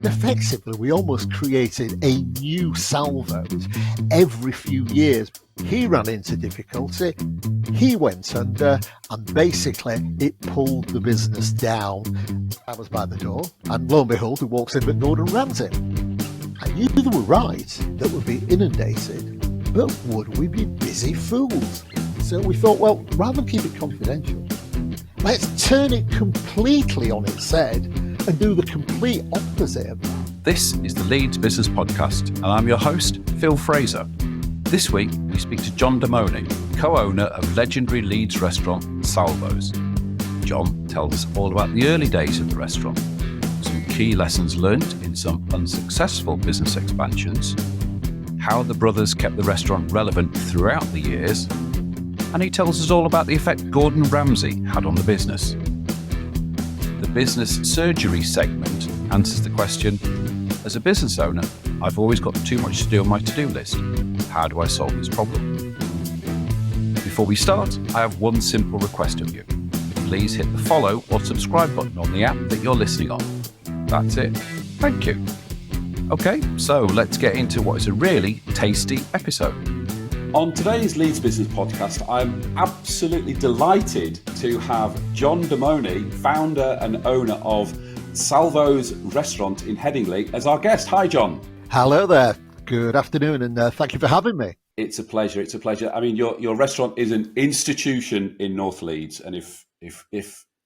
effectively, we almost created a new Salvo. Every few years, he ran into difficulty, he went under, and basically it pulled the business down. I was by the door, and lo and behold, who walks in but Gordon Ramsay. I knew they were right, that we'd be inundated, but would we be busy fools? So we thought, well, rather than keep it confidential, let's turn it completely on its head and do the complete opposite of that. This is the Leeds Business Podcast, and I'm your host, Phil Fraser. This week, we speak to John Dammone, co-owner of legendary Leeds restaurant Salvos. John tells us all about the early days of the restaurant, some key lessons learned in some unsuccessful business expansions, how the brothers kept the restaurant relevant throughout the years, and he tells us all about the effect Gordon Ramsay had on the business. The business surgery segment answers the question, as a business owner, I've always got too much to do on my to-do list. How do I solve this problem? Before we start, I have one simple request of you. Please hit the follow or subscribe button on the app that you're listening on. That's it. Thank you. Okay, so let's get into what is a really tasty episode. On today's Leeds Business Podcast, I'm absolutely delighted to have John Dammone, founder and owner of Salvo's restaurant in Headingley, as our guest. Hi, John. Hello there. Good afternoon, and thank you for having me. It's a pleasure. It's a pleasure. I mean, your restaurant is an institution in North Leeds, and if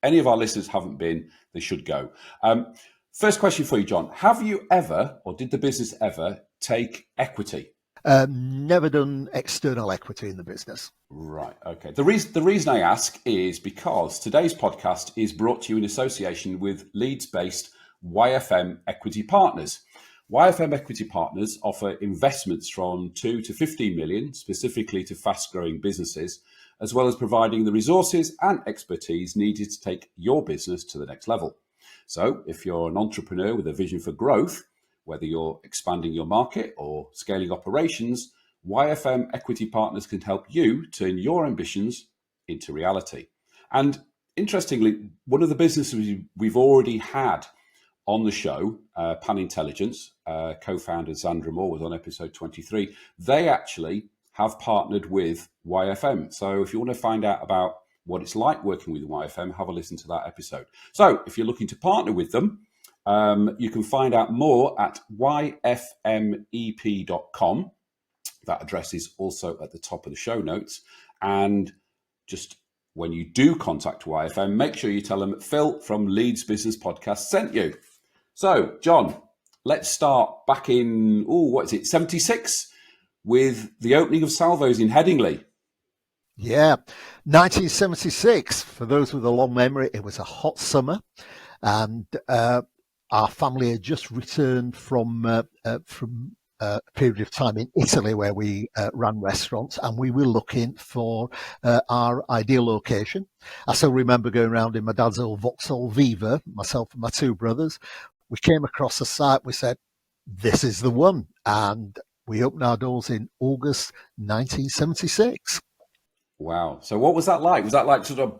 any of our listeners haven't been, they should go. First question for you, John. Have you ever, or did the business ever, take equity? Never done external equity in the business. Right. Okay. The reason I ask is because today's podcast is brought to you in association with Leeds-based YFM Equity Partners. YFM Equity Partners offer investments from 2 to 15 million, specifically to fast-growing businesses, as well as providing the resources and expertise needed to take your business to the next level. So if you're an entrepreneur with a vision for growth, whether you're expanding your market or scaling operations, YFM Equity Partners can help you turn your ambitions into reality. And interestingly, one of the businesses we've already had on the show, Pan Intelligence, co-founder Sandra Moore was on episode 23. They actually have partnered with YFM. So if you want to find out about what it's like working with YFM, have a listen to that episode. So if you're looking to partner with them, you can find out more at yfmep.com. That address is also at the top of the show notes. And just when you do contact YFM, make sure you tell them Phil from Leeds Business Podcast sent you. So, John, let's start back in, 76, with the opening of Salvo's in Headingley. Yeah, 1976. For those with a long memory, it was a hot summer, and our family had just returned from a period of time in Italy where we ran restaurants, and we were looking for our ideal location. I still remember going around in my dad's old Vauxhall Viva, myself and my two brothers. We came across a site, we said, this is the one. And we opened our doors in August 1976. Wow. So what was that like? Was that like sort of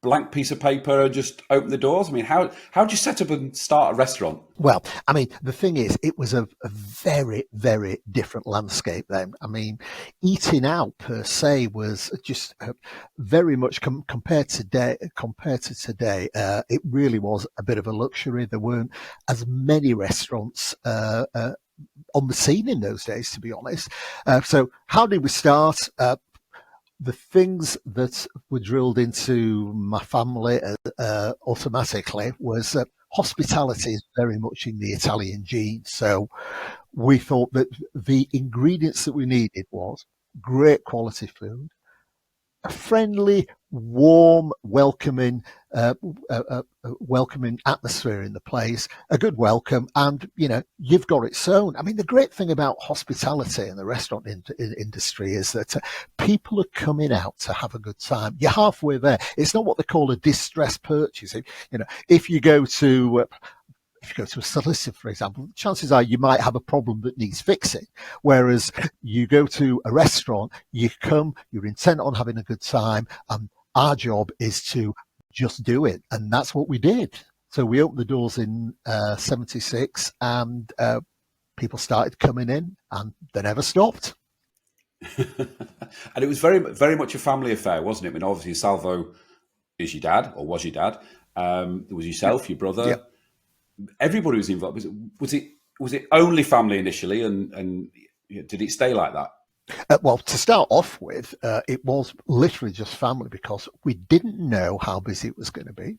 blank piece of paper and just open the doors? I mean, how'd you set up and start a restaurant? Well, I mean, the thing is, it was a very, very different landscape then. I mean, eating out per se was just very much compared to today. It really was a bit of a luxury. There weren't as many restaurants on the scene in those days, to be honest. So how did we start? The things that were drilled into my family automatically was hospitality is very much in the Italian gene. So we thought that the ingredients that we needed was great quality food, a friendly, warm, welcoming atmosphere in the place, a good welcome, and you've got its own. I mean, the great thing about hospitality in the restaurant industry is that people are coming out to have a good time. You're halfway there. It's not what they call a distress purchase. If you go to a solicitor, for example, chances are you might have a problem that needs fixing. Whereas you go to a restaurant, you come, you're intent on having a good time, and our job is to just do it. And that's what we did. So we opened the doors in 76, and people started coming in, and they never stopped. And it was very, very much a family affair, wasn't it? I mean, obviously, Salvo is your dad, or was your dad. There was yourself, your brother. Yeah. Everybody was involved. Was it only family initially, and did it stay like that? Well, to start off with, it was literally just family because we didn't know how busy it was going to be.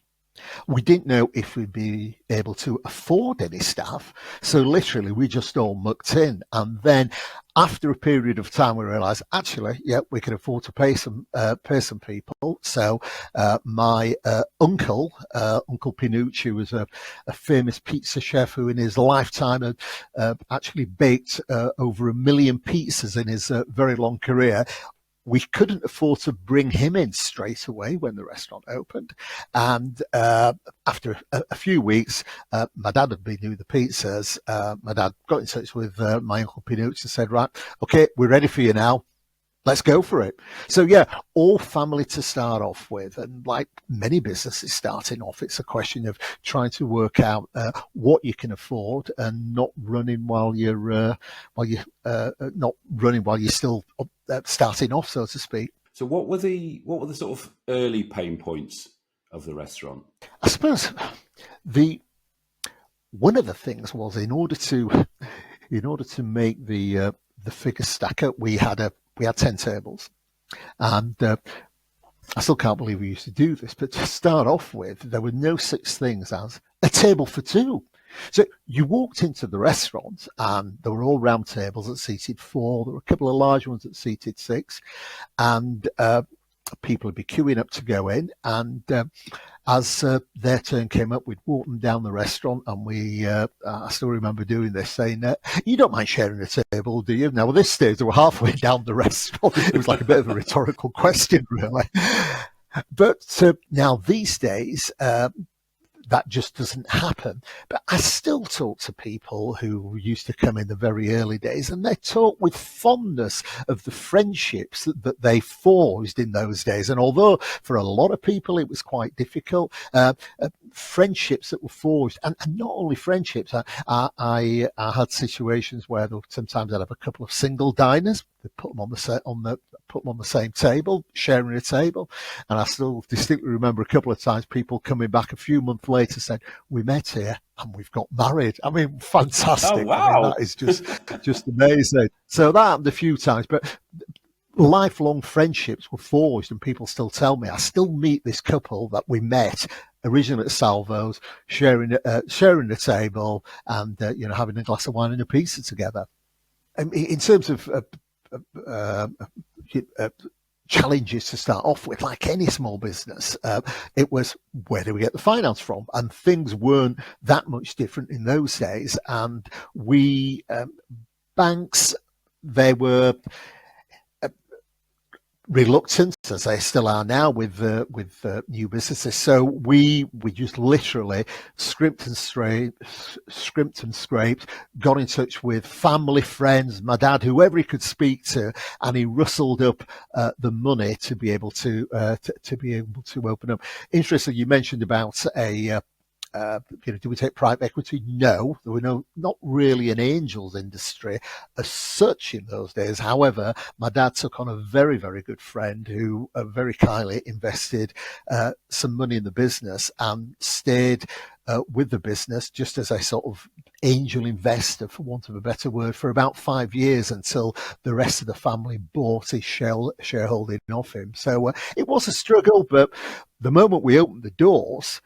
We didn't know if we'd be able to afford any staff. So literally, we just all mucked in. And then after a period of time, we realized, actually, yeah, we can afford to pay some people. So my uncle, Uncle Pinucci, was a famous pizza chef who in his lifetime had actually baked over 1 million pizzas in his very long career. We couldn't afford to bring him in straight away when the restaurant opened. And after a few weeks, my dad had been doing the pizzas. My dad got in touch with my Uncle Pinucci and said, right, okay, we're ready for you now. Let's go for it. So yeah, all family to start off with, and like many businesses starting off, it's a question of trying to work out what you can afford and not running while you're still starting off, so to speak. So what were the sort of early pain points of the restaurant? I suppose one of the things was in order to make the figures stack up, we had 10 tables, and I still can't believe we used to do this, but to start off with, there were no such things as a table for two. So you walked into the restaurant and there were all round tables that seated 4. There were a couple of large ones that seated 6, and people would be queuing up to go in. And as their turn came up, we'd walk them down the restaurant, and I still remember doing this, saying, you don't mind sharing a table, do you? Now, at this stage, they were halfway down the restaurant. It was like a bit of a rhetorical question, really. But now these days, that just doesn't happen. But I still talk to people who used to come in the very early days, and they talk with fondness of the friendships that they forged in those days. And although for a lot of people it was quite difficult, friendships that were forged, and not only friendships. I had situations where sometimes I'd have a couple of single diners. They put them on the same table, sharing a table, and I still distinctly remember a couple of times people coming back a few months later saying, "We met here and we've got married." I mean, fantastic! Oh, wow. I mean, that is just amazing. So that happened a few times, but lifelong friendships were forged, and people still tell me I still meet this couple that we met originally at Salvos, sharing a table, and having a glass of wine and a pizza together. In terms of challenges to start off with, like any small business, it was, where do we get the finance from? And things weren't that much different in those days. And banks, they were reluctant, as they still are now, with new businesses. So we just literally scrimped and scraped, got in touch with family, friends, my dad, whoever he could speak to, and he rustled up the money to be able to open up. Interesting, you mentioned about do we take private equity? No, there were not really an angels industry as such in those days. However, my dad took on a very, very good friend who very kindly invested some money in the business and stayed with the business just as a sort of angel investor, for want of a better word, for about 5 years, until the rest of the family bought his shareholding off him. So it was a struggle, but the moment we opened the doors,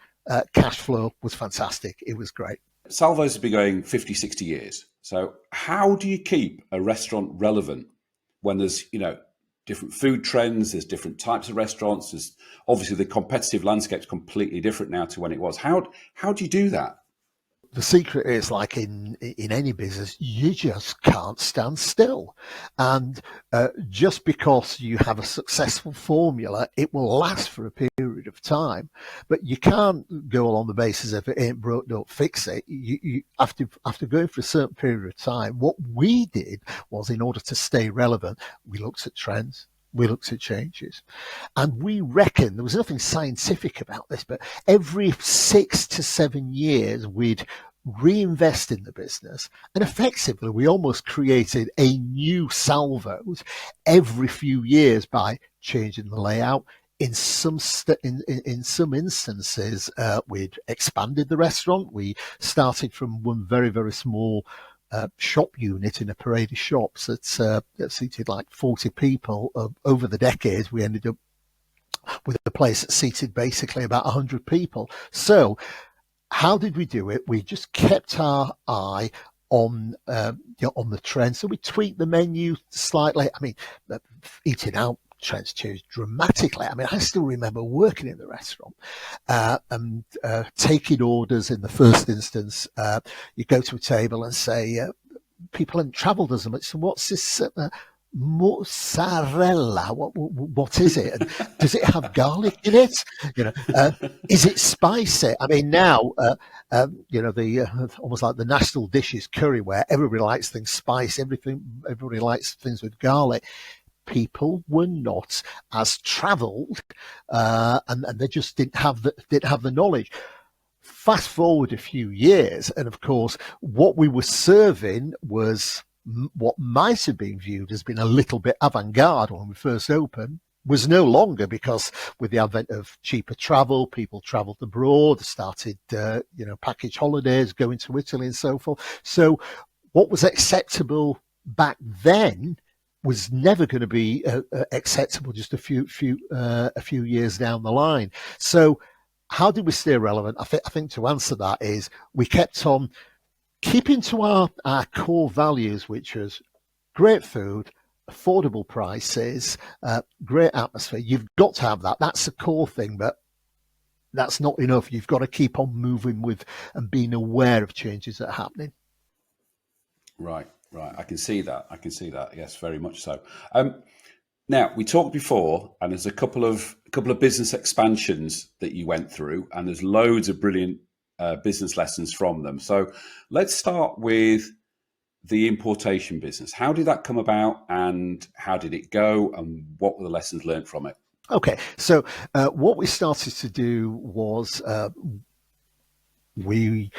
cash flow was fantastic. It was great. Salvo's has been going 50, 60 years. So how do you keep a restaurant relevant when there's, different food trends, there's different types of restaurants, there's obviously the competitive landscape's completely different now to when it was. How do you do that? The secret is, like in any business, you just can't stand still. And just because you have a successful formula, it will last for a period of time. But you can't go along the basis if it ain't broke, don't fix it. You after going for a certain period of time, what we did was, in order to stay relevant, we looked at trends. we looked at changes. And we reckon, there was nothing scientific about this, but every 6 to 7 years, we'd reinvest in the business, and effectively we almost created a new Salvos every few years by changing the layout. In some instances, we'd expanded the restaurant. We started from one very, very small shop unit in a parade of shops that seated like 40 people. Over the decades, we ended up with a place that seated basically about 100 people. So how did we do it? We just kept our eye on on the trend. So we tweaked the menu slightly. I mean, eating out trends changed dramatically. I mean, I still remember working in the restaurant and taking orders in the first instance. You go to a table and say, people hadn't travelled as much. So what's this? Mozzarella, what is it? And does it have garlic in it? Is it spicy? I mean, now the almost like the national dish is curry, where everybody likes things spicy. Everybody likes things with garlic. People were not as travelled, and they just didn't have the knowledge. Fast forward a few years, and of course, what we were serving was what might have been viewed as being a little bit avant-garde when we first opened, was no longer, because with the advent of cheaper travel, people travelled abroad, started package holidays, going to Italy and so forth. So what was acceptable back then was never going to be acceptable just a few years down the line. So how did we stay relevant? I think to answer that is we kept on keeping to our core values, which was great food, affordable prices, great atmosphere. You've got to have that. That's the core thing, but that's not enough. You've got to keep on moving with and being aware of changes that are happening. Right. I can see that. Yes, very much so. Now, we talked before, and there's a couple of business expansions that you went through, and there's loads of brilliant business lessons from them. So let's start with the importation business. How did that come about, and how did it go, and what were the lessons learned from it? Okay, so what we started to do was we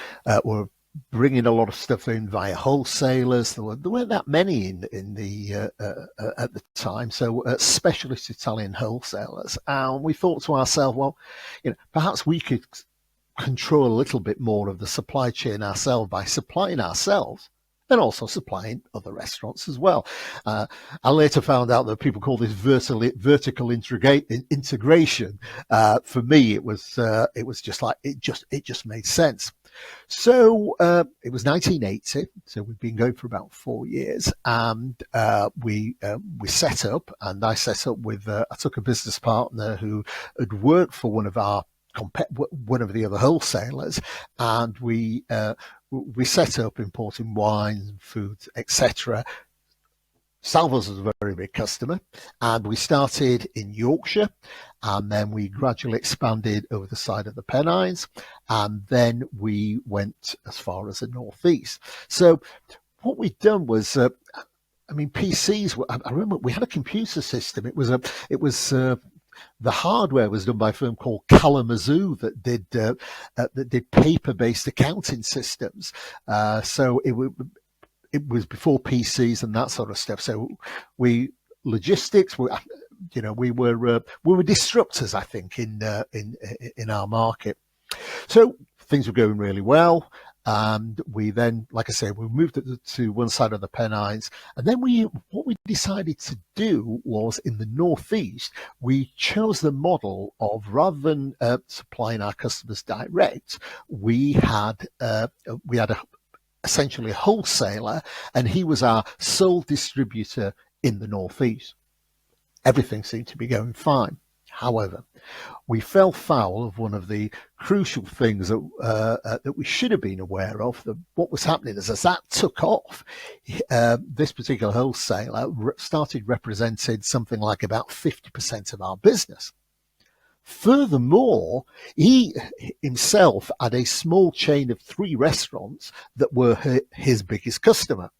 were bringing a lot of stuff in via wholesalers. There weren't that many in the at the time, so specialist Italian wholesalers. And we thought to ourselves, well, perhaps we could control a little bit more of the supply chain ourselves by supplying ourselves and also supplying other restaurants as well. I later found out that people call this vertical integration. For me, it was just like it just made sense. So it was 1980. So we've been going for about 4 years, and we set up. And I set up with I took a business partner who had worked for one of the other wholesalers, and we set up importing wines and foods, etc. Salvos was a very big customer, and we started in Yorkshire, and then we gradually expanded over the side of the Pennines, and then we went as far as the northeast. So what we'd done was, PCs. I remember we had a computer system. It was the hardware was done by a firm called Kalamazoo that did paper-based accounting systems. So it was before PCs and that sort of stuff. So logistics. We were disruptors, I think, in our market. So things were going really well. And we then, like I said, we moved to one side of the Pennines. And then what we decided to do was, in the northeast, we chose the model of, rather than supplying our customers direct, we had essentially a wholesaler, and he was our sole distributor in the northeast. Everything seemed to be going fine. However, we fell foul of one of the crucial things that we should have been aware of. What was happening is, as that took off, this particular wholesaler started representing something like about 50% of our business. Furthermore, he himself had a small chain of 3 restaurants that were his biggest customer.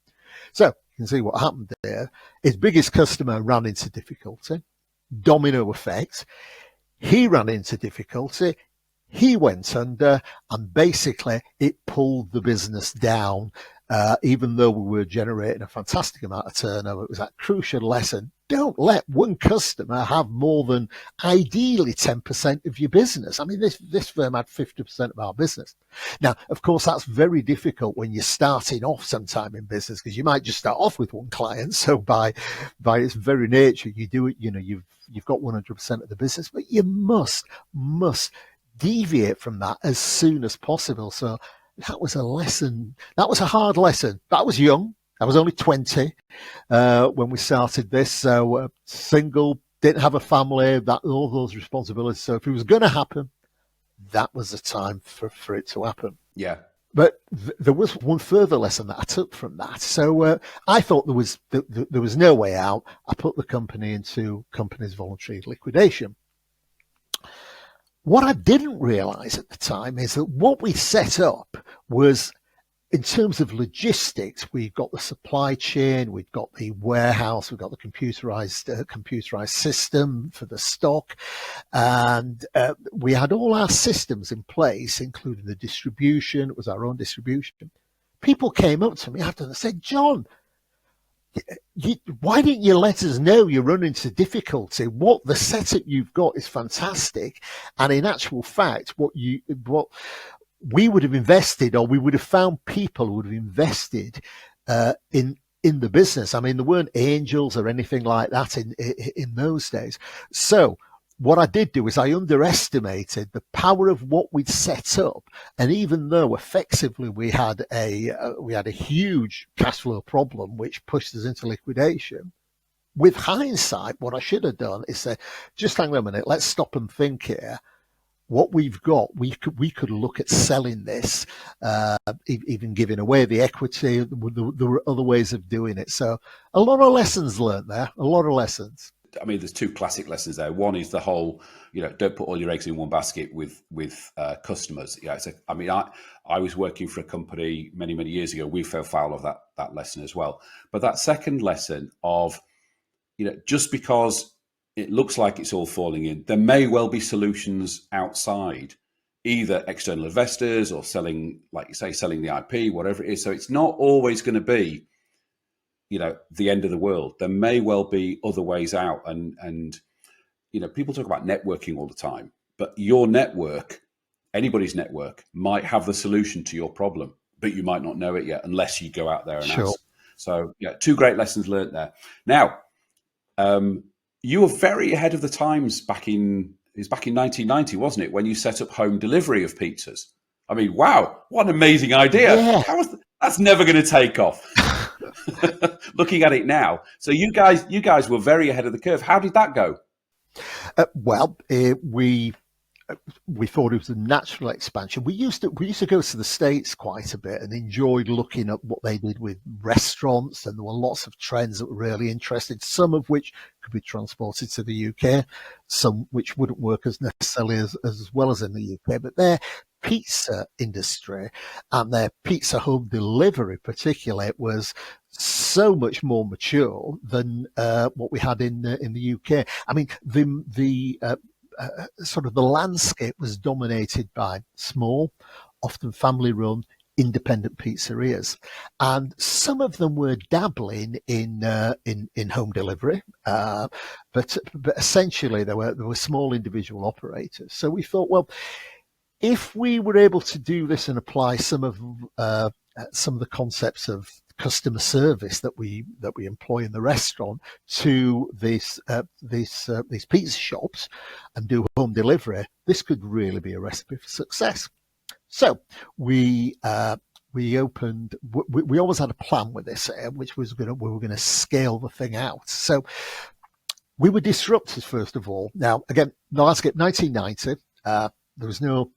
So you can see what happened there. His biggest customer ran into difficulty, domino effect. He ran into difficulty. He went under, and basically it pulled the business down. Even though we were generating a fantastic amount of turnover, it was that crucial lesson. Don't let one customer have more than ideally 10% of your business. I mean, this firm had 50% of our business. Now, of course, that's very difficult when you're starting off sometime in business, because you might just start off with one client. So by its very nature, you do it, you've got 100% of the business, but you must deviate from that as soon as possible. So that was a lesson. That was a hard lesson. That was young. I was only 20 when we started this. So single, didn't have a family, all those responsibilities. So if it was going to happen, that was the time for it to happen. Yeah. But there was one further lesson that I took from that. So I thought there was no way out. I put the company into company's voluntary liquidation. What I didn't realize at the time is that what we set up was, in terms of logistics, we've got the supply chain, we've got the warehouse, we've got the computerized system for the stock, and we had all our systems in place, including the distribution. It was our own distribution. People came up to me after and said, "John, why didn't you let us know you run into difficulty? What the setup you've got is fantastic, and in actual fact, what we would have invested, or we would have found people who would have invested in the business." I mean, there weren't angels or anything like that in those days. So what I did do is I underestimated the power of what we'd set up, and even though effectively we had a huge cash flow problem which pushed us into liquidation, with hindsight, what I should have done is say, just hang on a minute, let's stop and think here. What we've got, we could look at selling this, even giving away the equity. There were other ways of doing it. So a lot of lessons learned there, a lot of lessons. I mean, there's two classic lessons there. One is the whole, don't put all your eggs in one basket with customers. Yeah, I was working for a company many, many years ago. We fell foul of that lesson as well. But that second lesson of, just because it looks like it's all falling in, there may well be solutions outside, either external investors or selling, like you say, selling the IP, whatever it is. So it's not always going to be, the end of the world. There may well be other ways out. And people talk about networking all the time, but your network, anybody's network, might have the solution to your problem, but you might not know it yet unless you go out there and ask. So yeah, two great lessons learned there. Now, you were very ahead of the times back in 1990, wasn't it, when you set up home delivery of pizzas? I mean, wow, what an amazing idea. Yeah. That's never going to take off. Looking at it now. So you guys were very ahead of the curve. How did that go? We thought it was a natural expansion. We used to go to the States quite a bit and enjoyed looking at what they did with restaurants, and there were lots of trends that were really interesting, some of which could be transported to the UK, some which wouldn't work as necessarily as well as in the UK. But their pizza industry and their pizza home delivery particularly was so much more mature than what we had in the UK. I mean, the sort of the landscape was dominated by small, often family-run, independent pizzerias, and some of them were dabbling in home delivery, but essentially they were small individual operators. So we thought, well, if we were able to do this and apply some of the concepts of customer service that we employ in the restaurant to these pizza shops and do home delivery, this could really be a recipe for success. So we opened. We always had a plan with this, which was we were going to scale the thing out. So we were disruptors first of all. Now again, the landscape 1990. There was no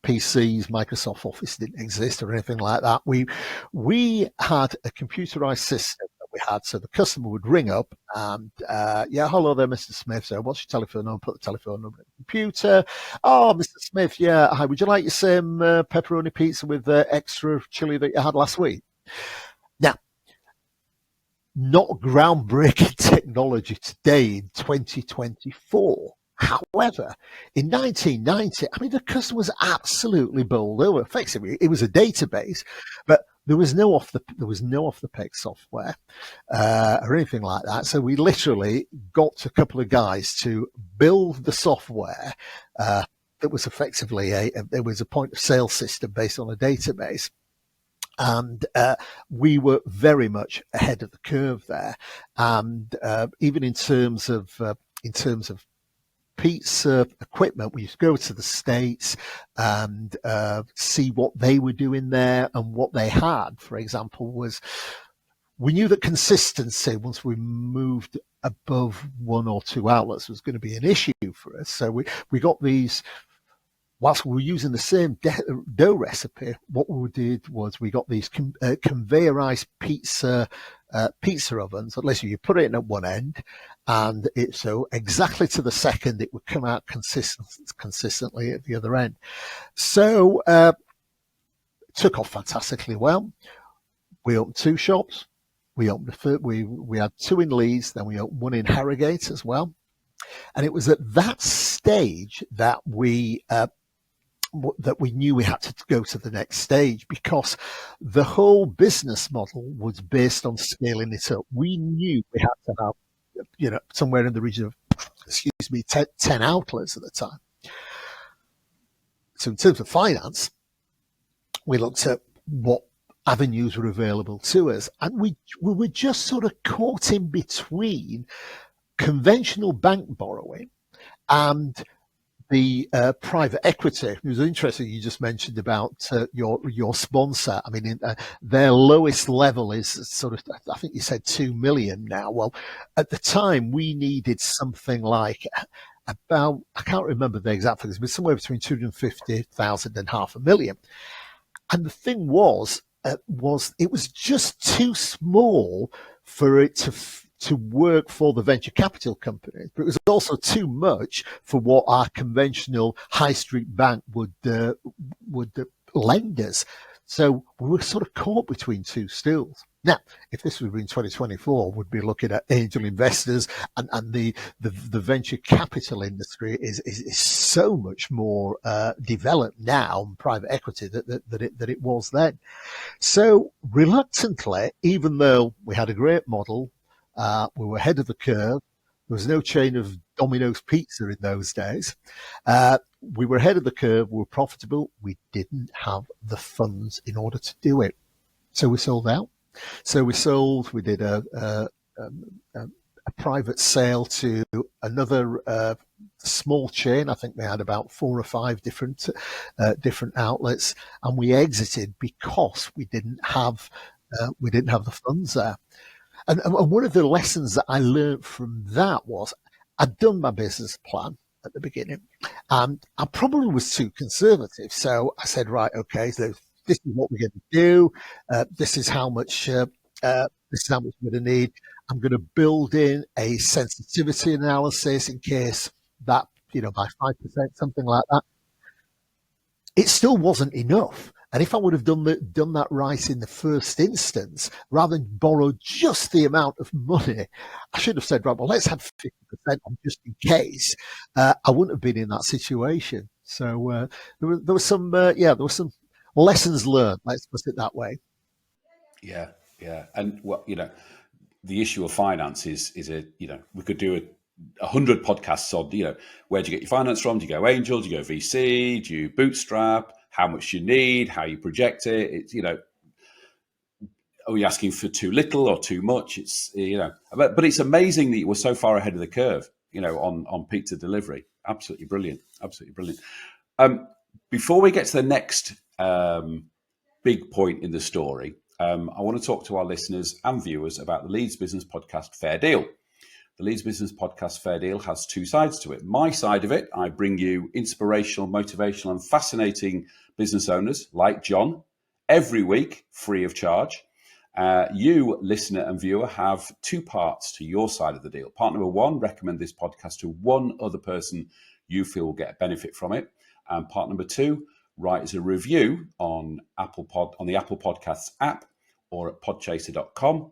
PCs, Microsoft Office didn't exist or anything like that. We had a computerized system that we had, so the customer would ring up and hello there, Mr. Smith. So what's your telephone number? Put the telephone number in the computer. Oh, Mr. Smith, yeah, hi. Would you like your same pepperoni pizza with extra chili that you had last week? Now, not groundbreaking technology today in 2024. However, in 1990, I mean, the customer was absolutely bowled over. Effectively, it was a database, but there was no off the peg software or anything like that. So we literally got a couple of guys to build the software. That was effectively there was a point of sale system based on a database. And we were very much ahead of the curve there, and even in terms of pizza equipment, we used to go to the States and see what they were doing there, and what they had, for example, was we knew that consistency, once we moved above 1 or 2 outlets, was going to be an issue for us. So we got these. Whilst we were using the same dough recipe, what we did was we got these conveyorized pizza ovens. At least you put it in at one end, and it so exactly to the second it would come out consistently at the other end. So it took off fantastically well. We opened 2 shops. We had 2 in Leeds, then we opened 1 in Harrogate as well. And it was at that stage that we knew we had to go to the next stage, because the whole business model was based on scaling it up. We knew we had to have, somewhere in the region of, 10 outlets at the time. So in terms of finance, we looked at what avenues were available to us, and we were just sort of caught in between conventional bank borrowing and the private equity. It was interesting you just mentioned about your sponsor. I mean, their lowest level is sort of, I think you said 2 million now. Well, at the time we needed something like about, I can't remember the exact figures, but somewhere between 250,000 and 500,000. And the thing was it was just too small for it to work for the venture capital companies, but it was also too much for what our conventional high street bank would lend us. So we were sort of caught between 2 stools. Now, if this was in 2024, we'd be looking at angel investors, and the venture capital industry is so much more developed now, and private equity that it was then. So reluctantly, even though we had a great model, we were ahead of the curve. There was no chain of Domino's Pizza in those days. We were ahead of the curve. We were profitable. We didn't have the funds in order to do it. So we sold out. So we did a private sale to another small chain. I think they had about 4 or 5 different outlets, and we exited because we didn't have the funds there. And one of the lessons that I learned from that was I'd done my business plan at the beginning, and I probably was too conservative. So I said, right, okay, so this is what we're going to do. This is how much we're going to need. I'm going to build in a sensitivity analysis in case that, by 5%, something like that. It still wasn't enough. And if I would have done that right in the first instance, rather than borrow just the amount of money, I should have said, right, well, let's have 50% on just in case. I wouldn't have been in that situation. So there was some lessons learned. Let's put it that way. Yeah, and the issue of finance is we could do 100 podcasts on where do you get your finance from? Do you go angel? Do you go VC? Do you bootstrap? How much you need? How you project it? It's are we asking for too little or too much? It's but it's amazing that you were so far ahead of the curve. On pizza delivery. Absolutely brilliant. Before we get to the next big point in the story, I want to talk to our listeners and viewers about the Leeds Business Podcast Fair Deal. The Leeds Business Podcast Fair Deal has 2 sides to it. My side of it, I bring you inspirational, motivational, and fascinating business owners like John every week, free of charge. You, listener and viewer, have 2 parts to your side of the deal. Part number 1, recommend this podcast to one other person you feel will get a benefit from it. And part number 2, write us a review on the Apple Podcasts app or at podchaser.com.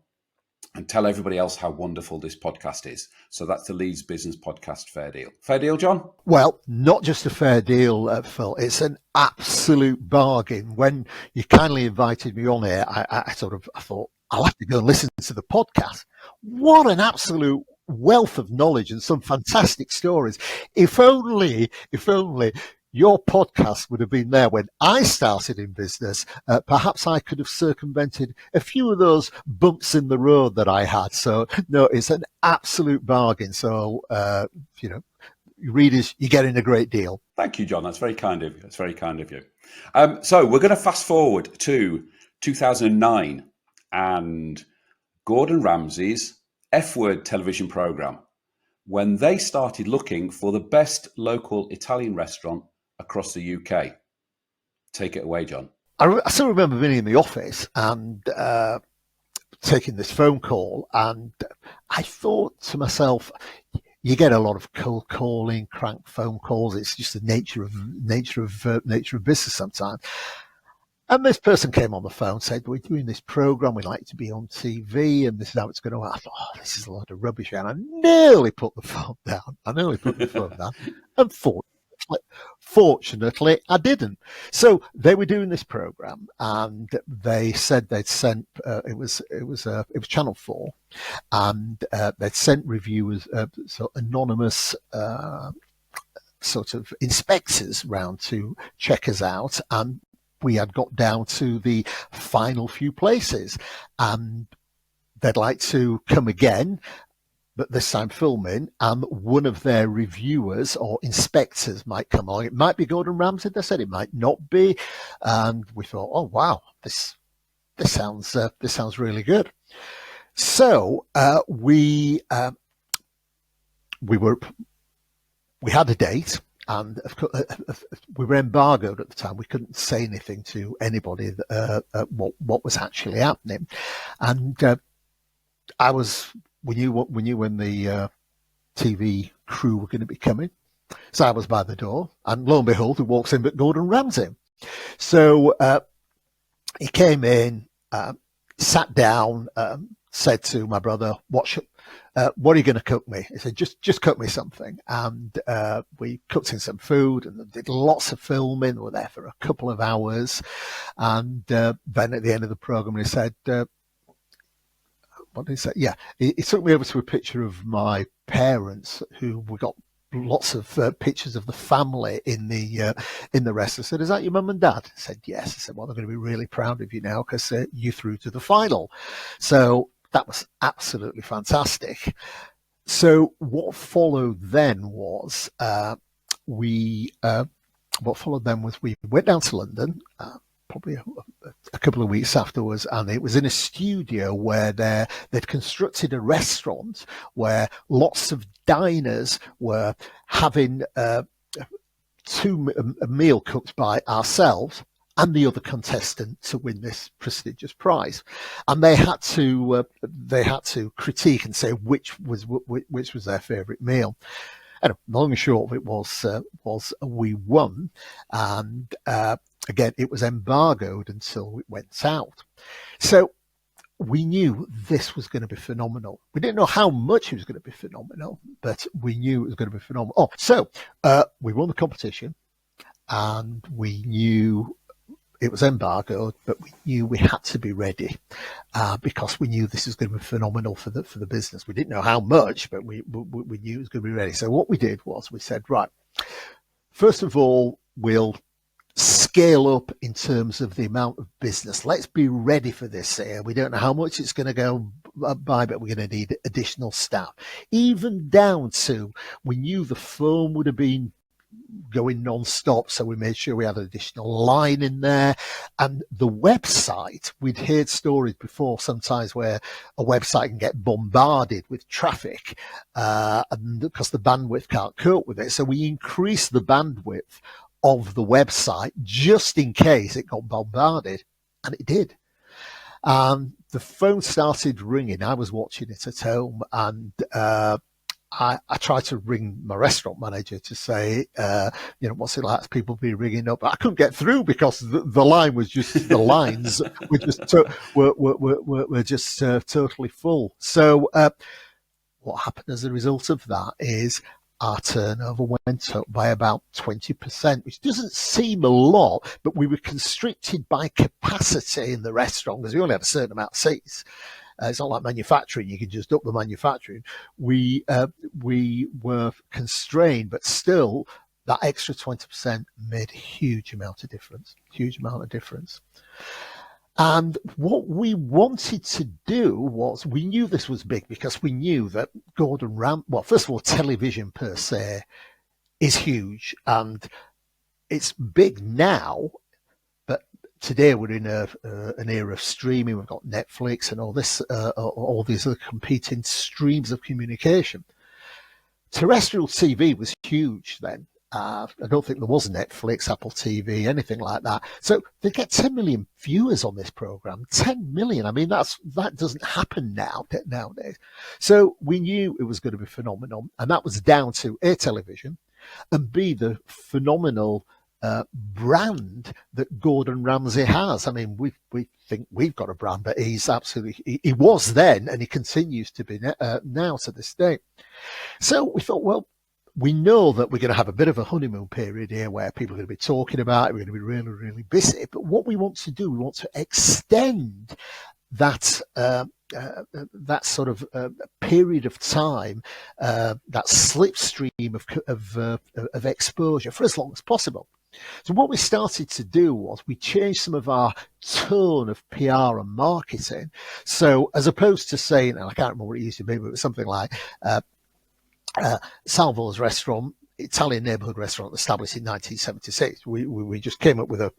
and tell everybody else how wonderful this podcast is. So that's the Leeds Business Podcast. Fair deal. Fair deal, John? Well, not just a fair deal, Phil. It's an absolute bargain. When you kindly invited me on here, I thought, I'll have to go and listen to the podcast. What an absolute wealth of knowledge and some fantastic stories. If only your podcast would have been there when I started in business, perhaps I could have circumvented a few of those bumps in the road that I had. So, no, it's an absolute bargain. So, readers, you're getting a great deal. Thank you, John. That's very kind of you. That's very kind of you. So we're going to fast forward to 2009 and Gordon Ramsay's F-Word television program, when they started looking for the best local Italian restaurant across the UK. Take it away, John. I still remember being in the office and taking this phone call, and I thought to myself, you get a lot of cold calling, crank phone calls. It's just the nature of business sometimes. And this person came on the phone and said, we're doing this program, we'd like to be on TV, and this is how it's going to work. I thought, this is a lot of rubbish. And I nearly put the phone down. And fortunately, I didn't. So they were doing this program, and they said they'd sent, it was Channel 4, and they'd sent reviewers, so anonymous sort of inspectors round to check us out, and we had got down to the final few places, and they'd like to come again, but this time filming, and one of their reviewers or inspectors might come along. It might be Gordon Ramsay, they said, it might not be. And we thought, oh wow, this sounds really good. So we had a date. And of course, we were embargoed at the time. We couldn't say anything to anybody what was actually happening. And we knew when the TV crew were going to be coming. So I was by the door, and lo and behold, who walks in but Gordon Ramsay. So he came in, sat down, said to my brother, what are you going to cook me? He said, just cook me something. And we cooked in some food and did lots of filming. We were there for a couple of hours. And then at the end of the program, he said, what did he say? Yeah, he took me over to a picture of my parents, who we got lots of pictures of the family in the rest. I said, is that your mum and dad? I said, yes. I said, well, they're going to be really proud of you now because you through to the final. So that was absolutely fantastic. So what followed then was we went down to London, probably a couple of weeks afterwards, and it was in a studio where they'd constructed a restaurant where lots of diners were having a meal cooked by ourselves and the other contestant to win this prestigious prize, and they had to critique and say which was their favourite meal. And long and short of it was we won, and again it was embargoed until it went out. So we knew this was going to be phenomenal. We didn't know how much it was going to be phenomenal, but we knew it was going to be phenomenal. Oh, so we won the competition, and we knew it was embargoed, but we knew we had to be ready because we knew this was going to be phenomenal for the business. We didn't know how much, but we knew it was going to be ready. So what we did was we said, right, first of all, we'll scale up in terms of the amount of business. Let's be ready for this here. We don't know how much it's going to go by, but we're going to need additional staff. Even down to, we knew the phone would have been going non-stop, so we made sure we had an additional line in there. And the website, we'd heard stories before sometimes where a website can get bombarded with traffic and because the bandwidth can't cope with it, so we increased the bandwidth of the website just in case it got bombarded, and it did. The phone started ringing. I was watching it at home, and I tried to ring my restaurant manager to say, what's it like? People be ringing up. I couldn't get through because the line was just the lines were just were just totally full. So what happened as a result of that is our turnover went up by about 20%, which doesn't seem a lot, but we were constricted by capacity in the restaurant because we only had a certain amount of seats. It's not like manufacturing; you can just up the manufacturing. We were constrained, but still, that extra 20% made a huge amount of difference. Huge amount of difference. And what we wanted to do was, we knew this was big because we knew that Gordon Ramsay, well, first of all, television per se is huge, and it's big now. But today we're in an era of streaming. We've got Netflix and all these other competing streams of communication. Terrestrial TV was huge then. I don't think there was Netflix, Apple TV, anything like that. So they get 10 million viewers on this program. 10 million. I mean, that doesn't happen nowadays. So we knew it was going to be phenomenal, and that was down to A, television, and B, the phenomenal brand that Gordon Ramsay has. I mean, we think we've got a brand, but he's absolutely, he was then, and he continues to be now to this day. So we thought, well, we know that we're going to have a bit of a honeymoon period here where people are going to be talking about it. We're going to be really, really busy. But what we want to do, we want to extend that that sort of period of time, that slipstream of exposure for as long as possible. So what we started to do was we changed some of our tone of PR and marketing. So as opposed to saying, and I can't remember what it used to be, but it was something like Salvo's restaurant, Italian neighbourhood restaurant established in 1976. We just came up with a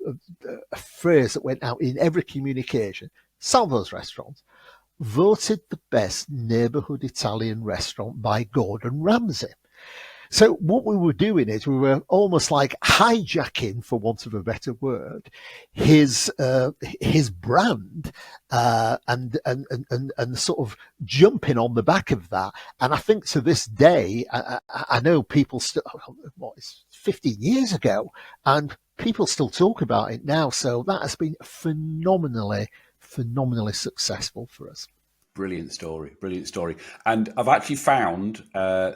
phrase that went out in every communication. Salvo's restaurant, voted the best neighbourhood Italian restaurant by Gordon Ramsay. So what we were doing is we were almost like hijacking, for want of a better word, his brand and sort of jumping on the back of that. And I think to this day, I know people still, it's 15 years ago, and people still talk about it now. So that has been phenomenally successful for us. Brilliant story. And I've actually found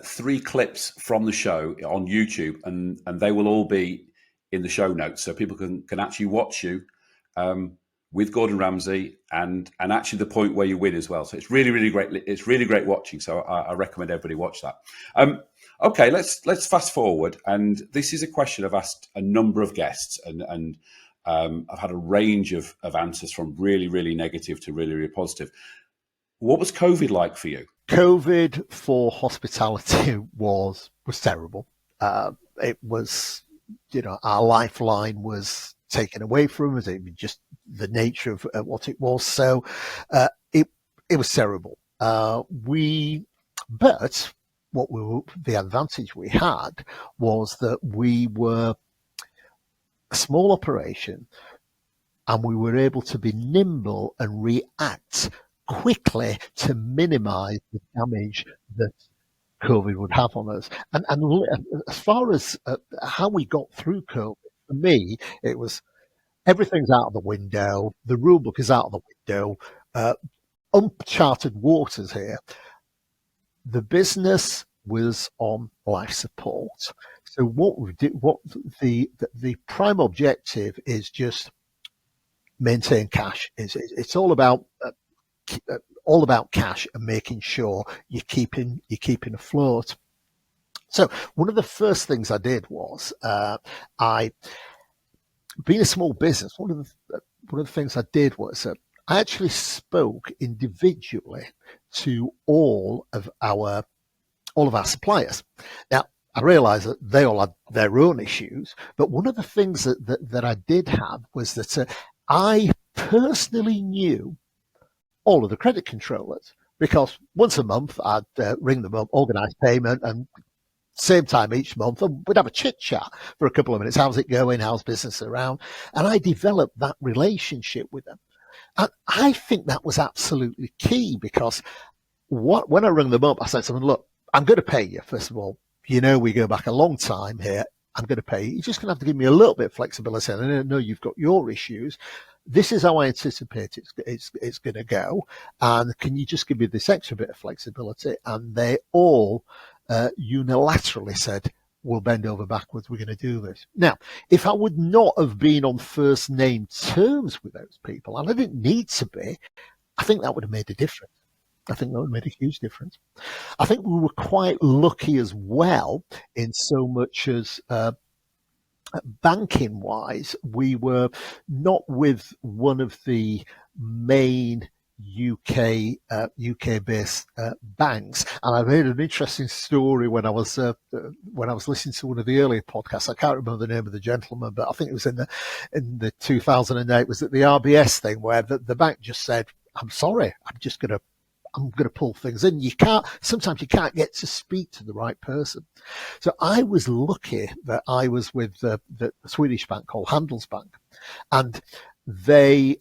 3 clips from the show on YouTube, and they will all be in the show notes, so people can actually watch you with Gordon Ramsay and actually the point where you win as well. So it's really great. It's really great watching. So I recommend everybody watch that. Okay, let's fast forward. And this is a question I've asked a number of guests, and I've had a range of answers from really negative to really positive. What was COVID like for you? COVID for hospitality was terrible. It was, our lifeline was taken away from us. It was just the nature of what it was. So it was terrible. But the advantage we had was that we were a small operation, and we were able to be nimble and react quickly to minimize the damage that COVID would have on us. And as far as how we got through COVID, for me, it was everything's out of the window. The rule book is out of the window. Uncharted waters here. The business was on life support. So what we did, the prime objective is just maintain cash. It's all about cash and making sure you're keeping afloat. So one of the first things I did was being a small business. One of the things I did was I actually spoke individually to all of our suppliers. Now I realised that they all had their own issues, but one of the things that I did have was that I personally knew all of the credit controllers, because once a month I'd ring them up, organise payment, and same time each month, and we'd have a chit chat for a couple of minutes. How's it going? How's business around? And I developed that relationship with them. And I think that was absolutely key, because when I rang them up, I said to them, look, I'm going to pay you, first of all. We go back a long time here. I'm going to pay you. You're just going to have to give me a little bit of flexibility. And I know you've got your issues. This is how I anticipate it's going to go. And can you just give me this extra bit of flexibility? And they all unilaterally said, we'll bend over backwards. We're going to do this. Now, if I would not have been on first name terms with those people, and I didn't need to be, I think that would have made a difference. I think that would have made a huge difference. I think we were quite lucky as well in so much as banking wise, we were not with one of the main UK based banks, and I've heard an interesting story when I was listening to one of the earlier podcasts. I can't remember the name of the gentleman, but I think it was in the 2008. Was it the RBS thing where the bank just said, "I'm sorry, I'm going to pull things in." Sometimes you can't get to speak to the right person. So I was lucky that I was with the Swedish bank called Handelsbank, and they're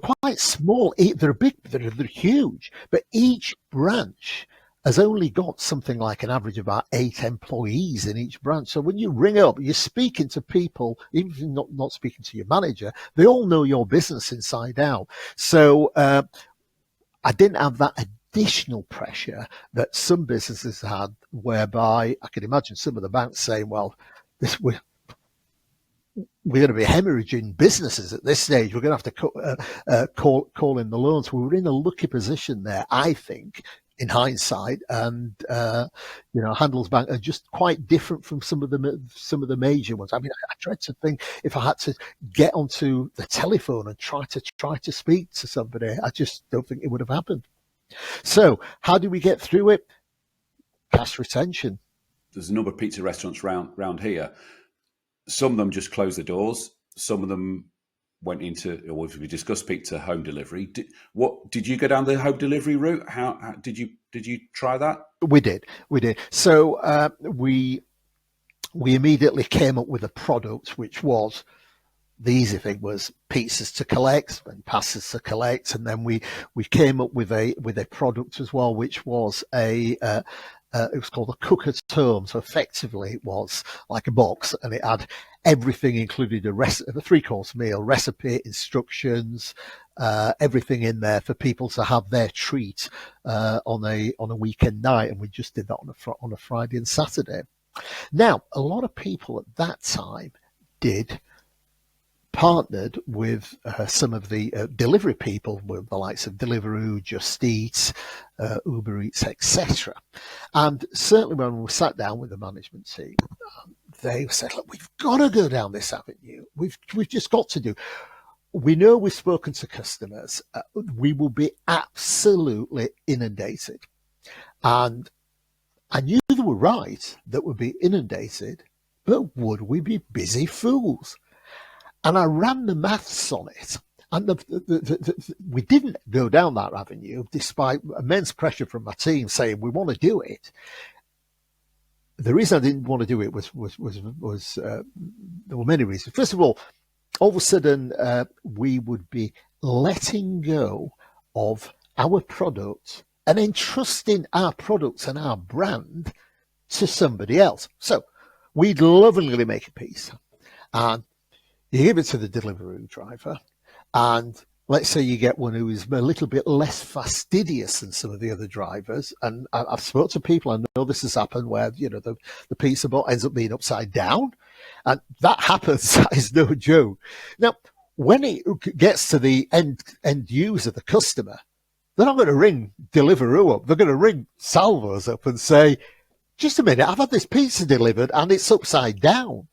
quite small. They're big, they're huge, but each branch has only got something like an average of about 8 employees in each branch. So when you ring up, you're speaking to people, even if you're not speaking to your manager, they all know your business inside out. So I didn't have that additional pressure that some businesses had, whereby I could imagine some of the banks saying, well, we're going to be hemorrhaging businesses at this stage. We're going to have to call in the loans. We were in a lucky position there, I think, in hindsight. And Handelsbank are just quite different from some of the major ones. I mean, I tried to think if I had to get onto the telephone and try to speak to somebody, I just don't think it would have happened. So, how do we get through it? Cash retention. There's a number of pizza restaurants round here. Some of them just closed the doors. Some of them went into, or we discussed, pizza home delivery. Did you go down the home delivery route? How did you try that? We did. So we immediately came up with a product, which was the easy thing was pizzas to collect and pastas to collect, and then we came up with a product as well, which was it was called a cook at home. So effectively it was like a box, and it had everything included, a 3-course meal, recipe, instructions, everything in there for people to have their treat on a weekend night. And we just did that on a Friday and Saturday. Now, a lot of people at that time partnered with some of the delivery people, with the likes of Deliveroo, Just Eat, Uber Eats, etc. And certainly when we sat down with the management team, they said, look, we've got to go down this avenue. We've just got to do. We know we've spoken to customers. We will be absolutely inundated. And I knew they were right that we'd be inundated, but would we be busy fools? And I ran the maths on it, and we didn't go down that avenue despite immense pressure from my team saying we want to do it. The reason I didn't want to do it was there were many reasons. First of all of a sudden we would be letting go of our product and entrusting our products and our brand to somebody else. So we'd lovingly make a piece, and you give it to the Deliveroo driver, and let's say you get one who is a little bit less fastidious than some of the other drivers. And I've spoken to people, I know this has happened, where the pizza box ends up being upside down, and that happens. That is no joke. Now, when it gets to the end user, the customer, they're not going to ring Deliveroo up. They're going to ring Salvos up and say, "Just a minute, I've had this pizza delivered and it's upside down."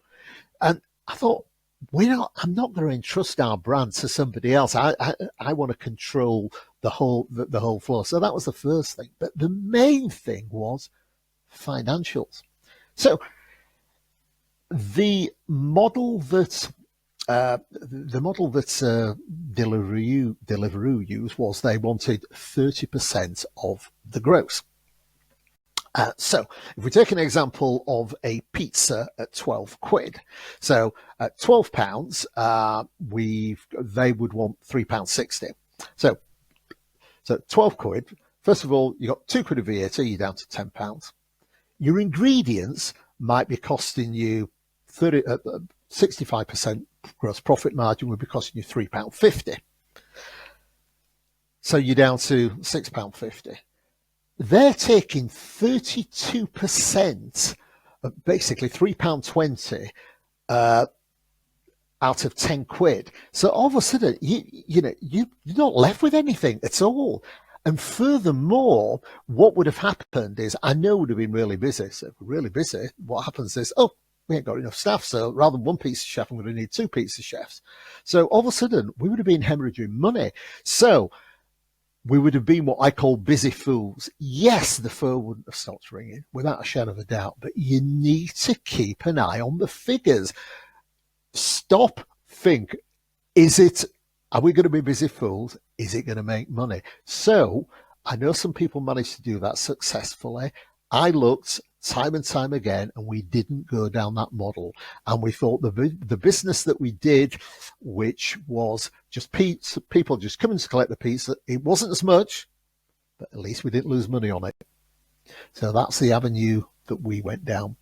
And I thought, I'm not going to entrust our brand to somebody else. I want to control the whole flow. So that was the first thing. But the main thing was financials. So the model that Deliveroo used was they wanted 30% of the gross. So if we take an example of a pizza at 12 quid, so at £12, they would want £3.60. So 12 quid, First of all, you got £2 of VAT, you're down to £10. Your ingredients might be costing you 65% gross profit margin would be costing you £3.50. So you're down to £6.50. They're taking 32%, basically £3.20 out of 10 quid. So all of a sudden, you're not left with anything at all. And furthermore, what would have happened is, I know would have been really busy. So if we're really busy, what happens is, we ain't got enough staff. So rather than one pizza chef, I'm going to need 2 pizza chefs. So all of a sudden, we would have been hemorrhaging money. So we would have been what I call busy fools. Yes, the phone wouldn't have stopped ringing, without a shadow of a doubt. But you need to keep an eye on the figures. Stop, think, are we going to be busy fools? Is it going to make money? So I know some people managed to do that successfully. I looked time and time again, and we didn't go down that model. And we thought the business that we did, which was just pizza, people just coming to collect the pizza, it wasn't as much, but at least we didn't lose money on it. So that's the avenue that we went down.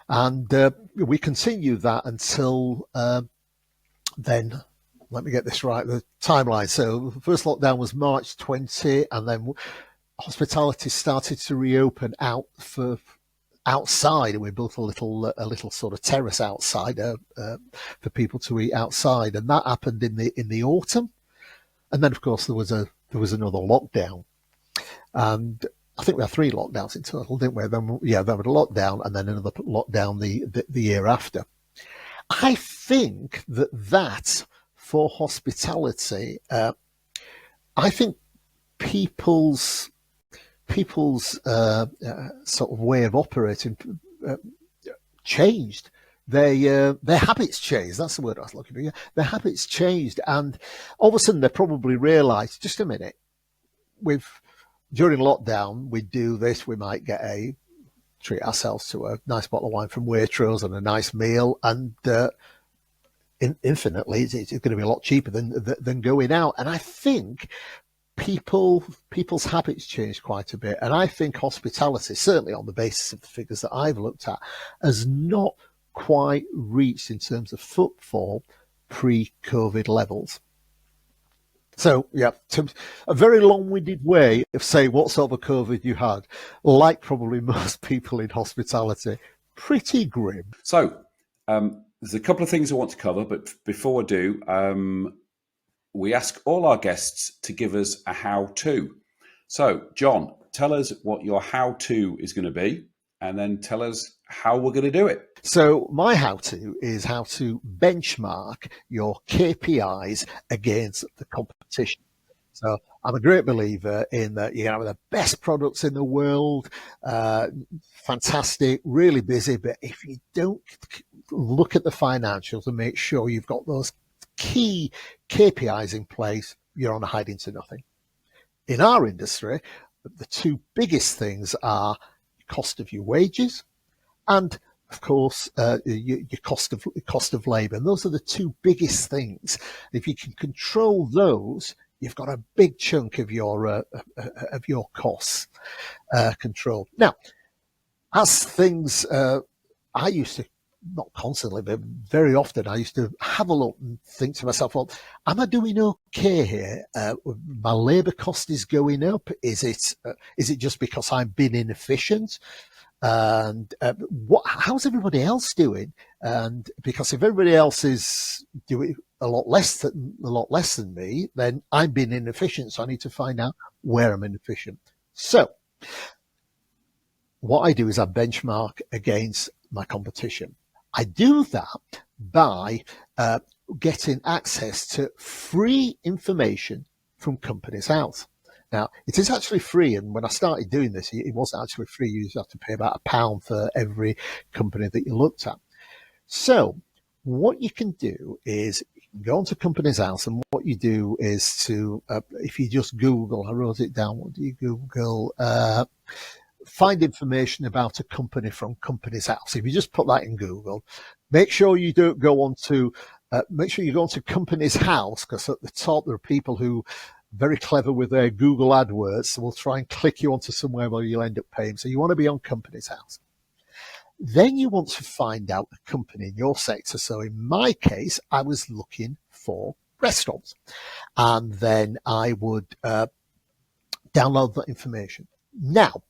And we continued that until then. Let me get this right, the timeline. So the first lockdown was March 20, and then hospitality started to reopen outside, and we built a little sort of terrace outside for people to eat outside, and that happened in the autumn. And then, of course, there was another lockdown, and I think we had 3 lockdowns in total, didn't we? Then there was a lockdown, and then another lockdown the year after. I think that for hospitality, I think people's sort of way of operating changed. Their habits changed. That's the word I was looking for. Their habits changed, and all of a sudden they probably realised, just a minute, during lockdown we'd do this. We might treat ourselves to a nice bottle of wine from Waitrose and a nice meal, and infinitely it's going to be a lot cheaper than going out. And I think people's habits changed quite a bit, and I think hospitality, certainly on the basis of the figures that I've looked at, has not quite reached in terms of footfall pre-COVID levels. So yeah, a very long-winded way of saying what sort of a COVID you had. Like probably most people in hospitality, pretty grim. So there's a couple of things I want to cover, but before I do, we ask all our guests to give us a how-to. So, John, tell us what your how-to is going to be, and then tell us how we're going to do it. So my how-to is how to benchmark your KPIs against the competition. So I'm a great believer in that you have the best products in the world, fantastic, really busy, but if you don't look at the financials and make sure you've got those key KPIs in place, you're on a hiding to nothing. In our industry, the 2 biggest things are cost of your wages and, of course, your cost of labour. And those are the 2 biggest things. If you can control those, you've got a big chunk of your costs controlled. Now, as things, I used to, not constantly, but very often, I used to have a look and think to myself, well, am I doing okay here? My labour cost is going up. Is it just because I'm being inefficient? And how's everybody else doing? And because if everybody else is doing a lot less than me, then I'm being inefficient. So I need to find out where I'm inefficient. So what I do is I benchmark against my competition. I do that by getting access to free information from Companies House. Now, it is actually free, and when I started doing this, it wasn't actually free. You used to have to pay about £1 for every company that you looked at. So what you can do is you can go onto Companies House, and what you do is to, if you just Google, I wrote it down, what do you Google? Find information about a company from Companies House. If you just put that in Google, make sure you go onto Companies House, because at the top there are people who very clever with their Google AdWords, will try and click you onto somewhere where you'll end up paying. So you want to be on Companies House. Then you want to find out the company in your sector. So in my case, I was looking for restaurants, and then I would download that information. Now,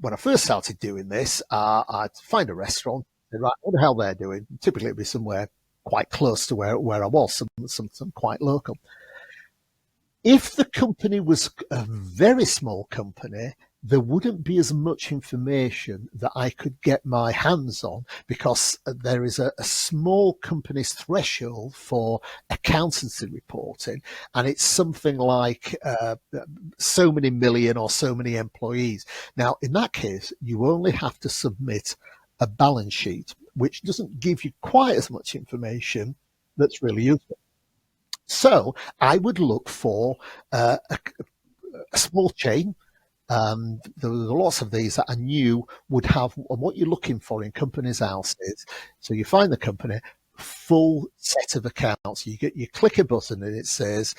when I first started doing this, I'd find a restaurant, and right, what the hell they're doing? Typically, it'd be somewhere quite close to where I was, some quite local. If the company was a very small company, there wouldn't be as much information that I could get my hands on, because there is a small company's threshold for accountancy reporting, and it's something like so many million or so many employees. Now, in that case, you only have to submit a balance sheet, which doesn't give you quite as much information that's really useful. So I would look for a small chain. There were lots of these that I knew would have, and what you're looking for in Companies House is, so you find the company, full set of accounts. You click a button and it says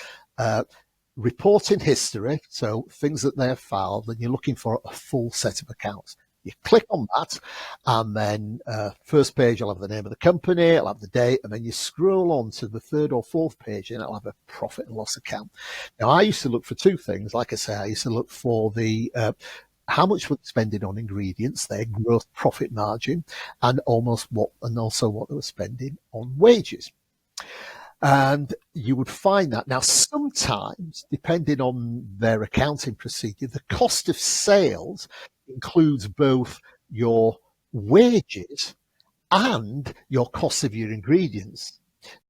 reporting history, so things that they've filed, and you're looking for a full set of accounts. You click on that, and then first page, I'll have the name of the company, I'll have the date, and then you scroll on to the third or fourth page, and I'll have a profit and loss account. Now, I used to look for two things. Like I say, I used to look for the how much were they spending on ingredients, their gross profit margin, and also what they were spending on wages. And you would find that. Now, sometimes, depending on their accounting procedure, the cost of sales includes both your wages and your cost of your ingredients.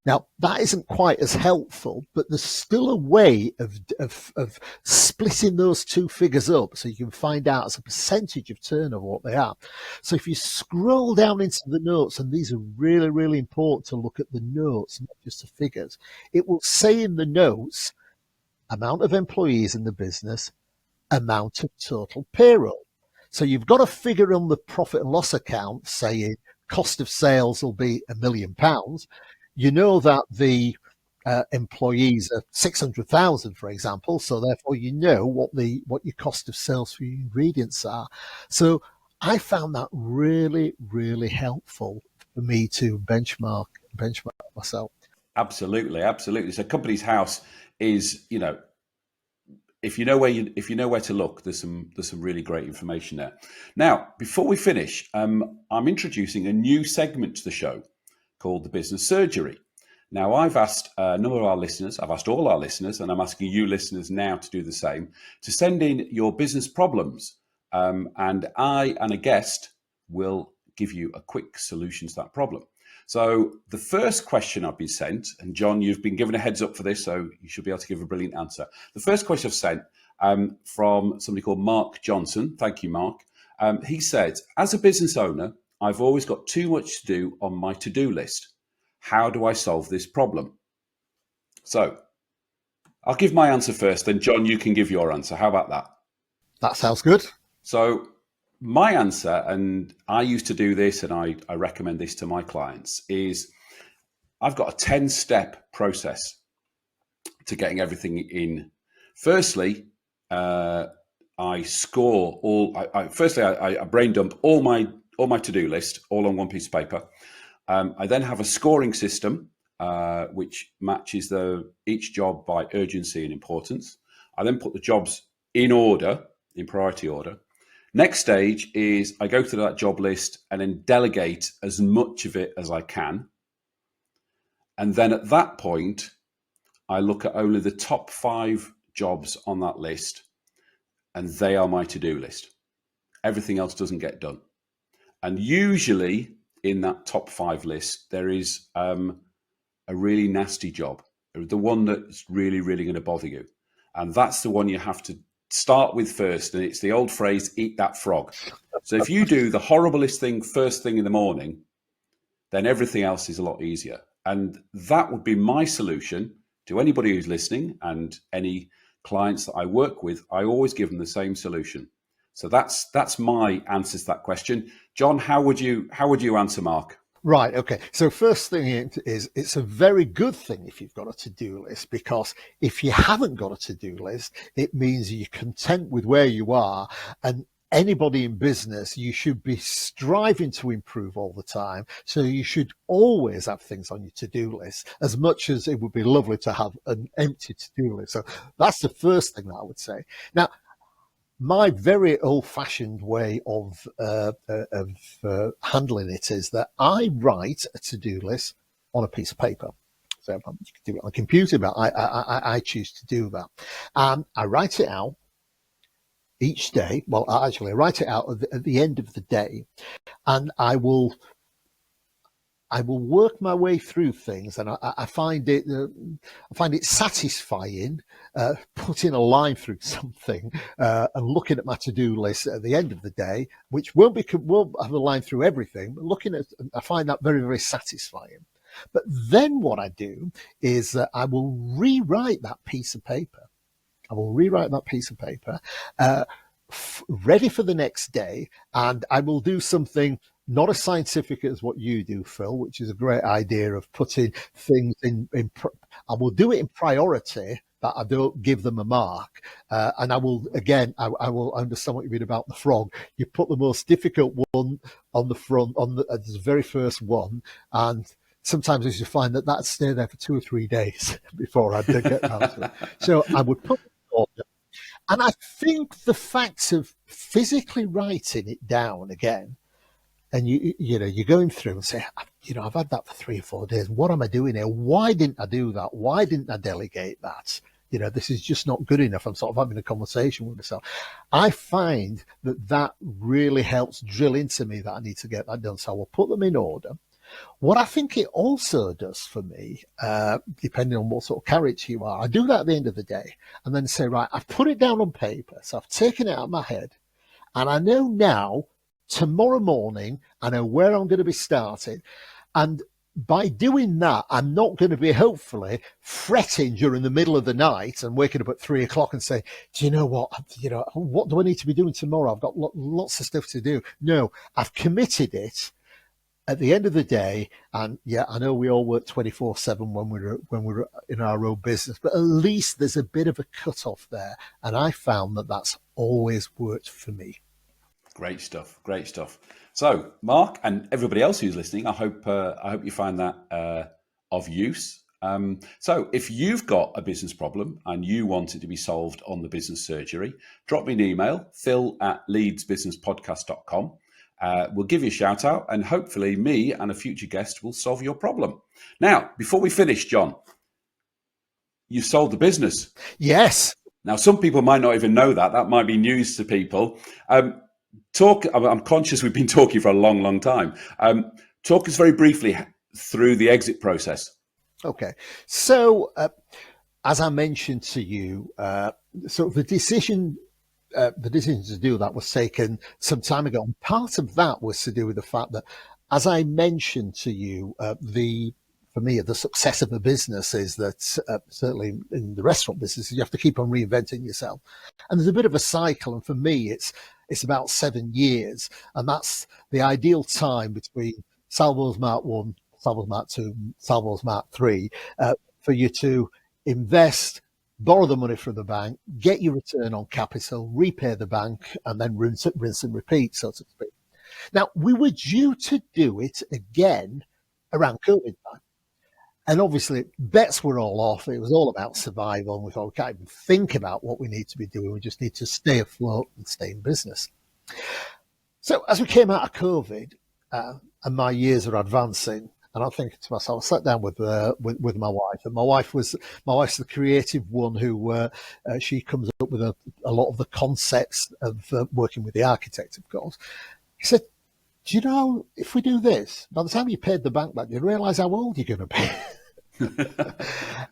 Now, that isn't quite as helpful, but there's still a way of splitting those two figures up, so you can find out as a percentage of turnover what they are. So if you scroll down into the notes, and these are really, really important to look at the notes, not just the figures, it will say in the notes, amount of employees in the business, amount of total payroll. So you've got a figure on the profit and loss account saying cost of sales will be £1 million. You know that the employees are 600,000, for example. So therefore, you know what your cost of sales for your ingredients are. So I found that really, really helpful for me to benchmark myself. Absolutely, absolutely. So Companies House is, if you know where to look, there's some really great information there. Now, before we finish, I'm introducing a new segment to the show called the Business Surgery. Now, I've asked a number of our listeners, I've asked all our listeners, and I'm asking you listeners now to do the same, to send in your business problems, and I and a guest will give you a quick solution to that problem. So the first question I've been sent, and John, you've been given a heads up for this, so you should be able to give a brilliant answer. The first question I've sent from somebody called Mark Johnson. Thank you, Mark. He said, as a business owner, I've always got too much to do on my to-do list. How do I solve this problem? So I'll give my answer first, then John, you can give your answer. How about that? That sounds good. So my answer, and I used to do this, and I recommend this to my clients, is I've got a 10-step process to getting everything in. Firstly, I score all. I brain dump all my to-do list all on one piece of paper. I then have a scoring system which matches each job by urgency and importance. I then put the jobs in order, in priority order. Next stage is I go through that job list and then delegate as much of it as I can. And then at that point, I look at only the top 5 jobs on that list, and they are my to-do list. Everything else doesn't get done. And usually in that top 5 list, there is a really nasty job, the one that's really, really going to bother you. And that's the one you have to start with first. And it's the old phrase, eat that frog. So if you do the horriblest thing first thing in the morning, then everything else is a lot easier. And that would be my solution to anybody who's listening, and any clients that I work with. I always give them the same solution. So that's my answer to that question. John, how would you answer Mark? Right. Okay. So first thing is it's a very good thing if you've got a to-do list, because if you haven't got a to-do list, it means you're content with where you are. And anybody in business, you should be striving to improve all the time. So you should always have things on your to-do list, as much as it would be lovely to have an empty to-do list. So that's the first thing that I would say. Now, my very old-fashioned way of handling it is that I write a to-do list on a piece of paper. So you can do it on a computer, but I choose to do that. And I write it out each day. Well, I write it out at the end of the day, and I will work my way through things, and I find it satisfying putting a line through something and looking at my to-do list at the end of the day, which won't have a line through everything. But I find that very, very satisfying. But then what I do is that I will rewrite that piece of paper. Ready for the next day, and I will do something not as scientific as what you do, Phil, which is a great idea of putting things I will do it in priority, that I don't give them a mark. And I will, again, I will understand what you mean about the frog. You put the most difficult one on the front, as the very first one, and sometimes you find that stay there for 2 or 3 days before I get around to it. So I would put it in order. And I think the fact of physically writing it down again, and you're going through and say, I've had that for 3 or 4 days. What am I doing here? Why didn't I do that? Why didn't I delegate that? This is just not good enough. I'm sort of having a conversation with myself. I find that really helps drill into me that I need to get that done. So I will put them in order. What I think it also does for me, depending on what sort of character you are, I do that at the end of the day and then say, right, I've put it down on paper. So I've taken it out of my head, and I know now, tomorrow morning, I know where I'm going to be starting. And by doing that, I'm not going to be, hopefully, fretting during the middle of the night and waking up at 3 o'clock and say, do you know what? What do I need to be doing tomorrow? I've got lots of stuff to do. No, I've committed it at the end of the day. And yeah, I know we all work 24/7 when we're in our own business, but at least there's a bit of a cutoff there. And I found that that's always worked for me. Great stuff. So, Mark and everybody else who's listening, I hope you find that of use. So, if you've got a business problem and you want it to be solved on the business surgery, drop me an email, phil@leedsbusinesspodcast.com. We'll give you a shout out, and hopefully me and a future guest will solve your problem. Now, before we finish, John, you sold the business. Yes. Now, some people might not even know that. That might be news to people. I'm conscious we've been talking for a long, long time. Talk us very briefly through the exit process. Okay. So, as I mentioned to you, so the decision to do that was taken some time ago. And part of that was to do with the fact that, as I mentioned to you, for me, the success of a business is that certainly in the restaurant business, you have to keep on reinventing yourself. And there's a bit of a cycle. And for me, it's about 7 years. And that's the ideal time between Salvos Mark 1, Salvos Mark 2, Salvos Mark 3, for you to invest, borrow the money from the bank, get your return on capital, repay the bank, and then rinse and repeat, so to speak. Now, we were due to do it again around COVID time. And obviously, bets were all off. It was all about survival. And we thought, we can't even think about what we need to be doing. We just need to stay afloat and stay in business. So as we came out of COVID, and my years are advancing, and I'm thinking to myself, I sat down with my wife, and my wife's the creative one who she comes up with a lot of the concepts of working with the architect, of course. He said, do you know, if we do this, by the time you paid the bank back, you realise how old you're going to be.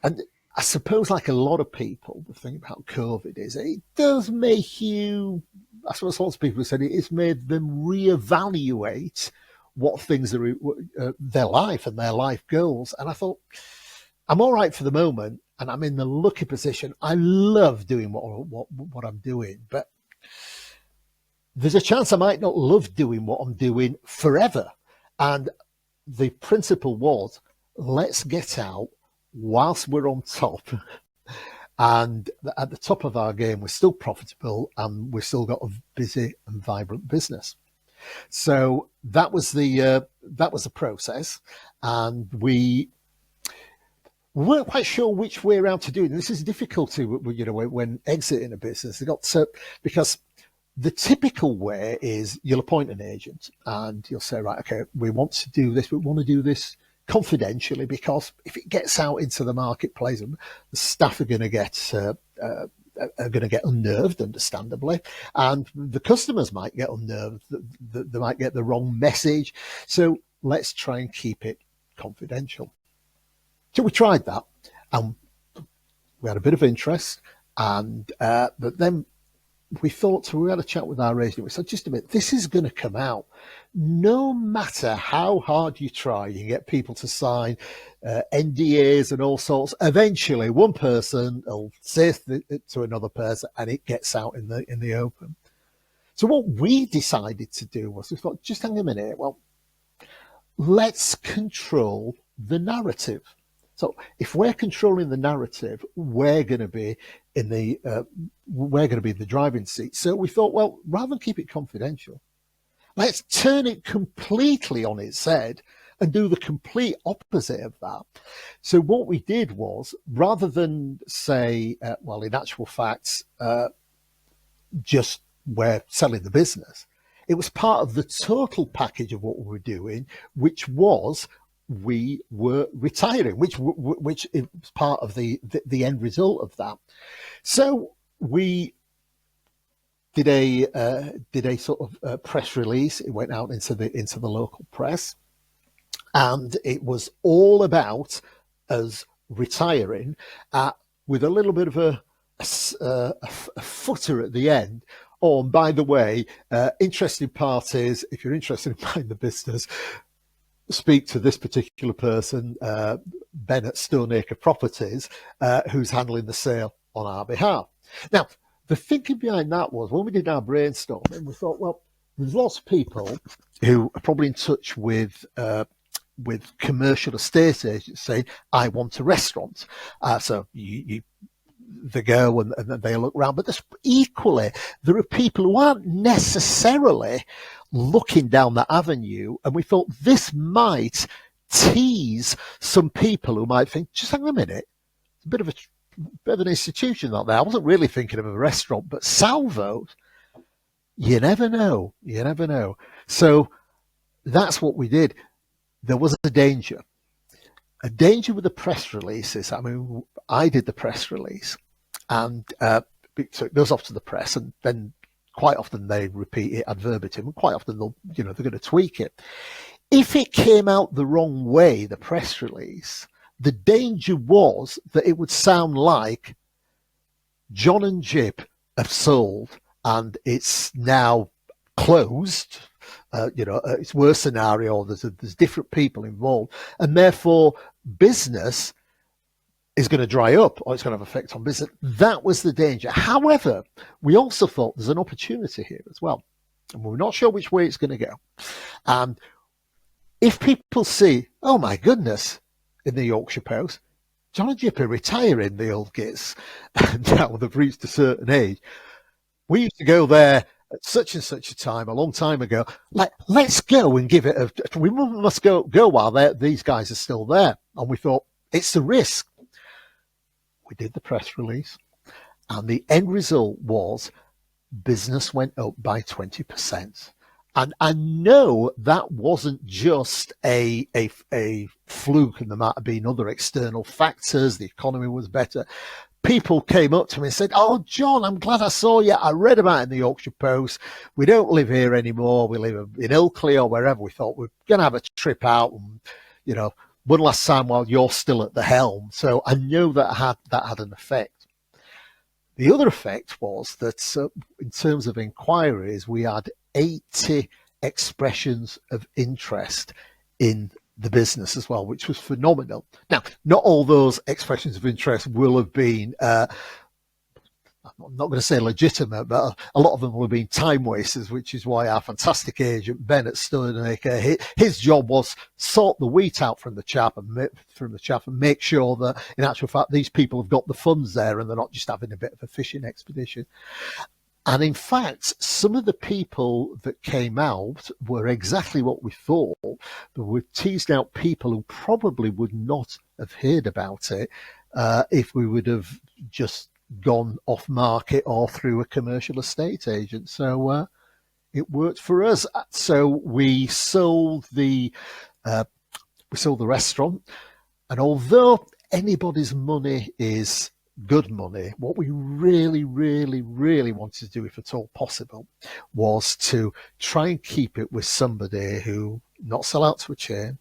And I suppose, like a lot of people, the thing about COVID is it does make you, I suppose lots of people have said it's made them reevaluate what things are their life and their life goals. And I thought, I'm all right for the moment, and I'm in the lucky position. I love doing what I'm doing, but there's a chance I might not love doing what I'm doing forever. And the principle was, let's get out whilst we're on top. And at the top of our game, we're still profitable and we've still got a busy and vibrant business. So that was the process, and we weren't quite sure which way around to do it. And this is difficulty, when exiting a business. Because the typical way is you'll appoint an agent and you'll say, right, okay, we want to do this. We want to do this confidentially, because if it gets out into the marketplace, the staff are going to get unnerved, understandably, and the customers might get unnerved. They might get the wrong message. So let's try and keep it confidential. So we tried that, and we had a bit of interest, and but then we thought, so we had a chat with our agent. We said, just a minute, this is going to come out. No matter how hard you try, you get people to sign NDAs and all sorts. Eventually, one person will say it to another person, and it gets out in the open. So what we decided to do was, we thought, just hang a minute. Well, let's control the narrative. So if we're controlling the narrative, we're going to be in the driving seat. So we thought, well, rather than keep it confidential, let's turn it completely on its head and do the complete opposite of that. So what we did was, rather than say, well, in actual fact, just we're selling the business, it was part of the total package of what we were doing, which was we were retiring, which is part of the end result of that. So we did a sort of press release. It went out into the local press, and it was all about us retiring, with a little bit of a footer at the end. Oh, and by the way, interested parties, if you're interested in buying the business, speak to this particular person, Ben at Stoneacre Properties, who's handling the sale on our behalf. Now, the thinking behind that was, when we did our brainstorming, we thought, well, there's lots of people who are probably in touch with commercial estate agents saying, I want a restaurant. So they go and they look around, but there's equally, there are people who aren't necessarily looking down that avenue, and we thought this might tease some people who might think, just hang on a minute, it's a bit of an institution out there. I wasn't really thinking of a restaurant, but Salvo, you never know. So that's what we did. There was a danger with the press releases. I mean, I did the press release, and so it goes off to the press, and then quite often they repeat it ad verbatim, and quite often they're going to tweak it. If it came out the wrong way, the press release, the danger was that it would sound like John and Jip have sold and it's now closed. It's worse scenario. There's different people involved, and therefore business is going to dry up, or it's going to have effect on business. That was the danger. However, we also thought there's an opportunity here as well, and we're not sure which way it's going to go. And if people see, oh my goodness, in the Yorkshire Post, John and Jip are retiring, the old gits, and now they've reached a certain age. We used to go there at such and such a time, a long time ago. Like, let's go and give it we must go while these guys are still there. And we thought, it's a risk. We did the press release, and the end result was business went up by 20%. And I know that wasn't just a fluke, and there might have been other external factors. The economy was better. People came up to me and said, oh, John, I'm glad I saw you. I read about it in the Yorkshire Post. We don't live here anymore. We live in Ilkley or wherever. We thought we're going to have a trip out, and, one last time while you're still at the helm. So I know that had an effect. The other effect was that in terms of inquiries, we had 80 expressions of interest in the business as well, which was phenomenal. Now, not all those expressions of interest will have been, I'm not going to say legitimate, but a lot of them will have been time wasters, which is why our fantastic agent Ben at Stoneacre, his job was sort the wheat out from the chaff and make sure that, in actual fact, these people have got the funds there and they're not just having a bit of a fishing expedition. And in fact, some of the people that came out were exactly what we thought, but we teased out people who probably would not have heard about it if we would have just gone off market or through a commercial estate agent. So it worked for us. So we sold the restaurant, and although anybody's money is good money, what we really, really, really wanted to do, if at all possible, was to try and keep it with somebody who not sell out to a chain,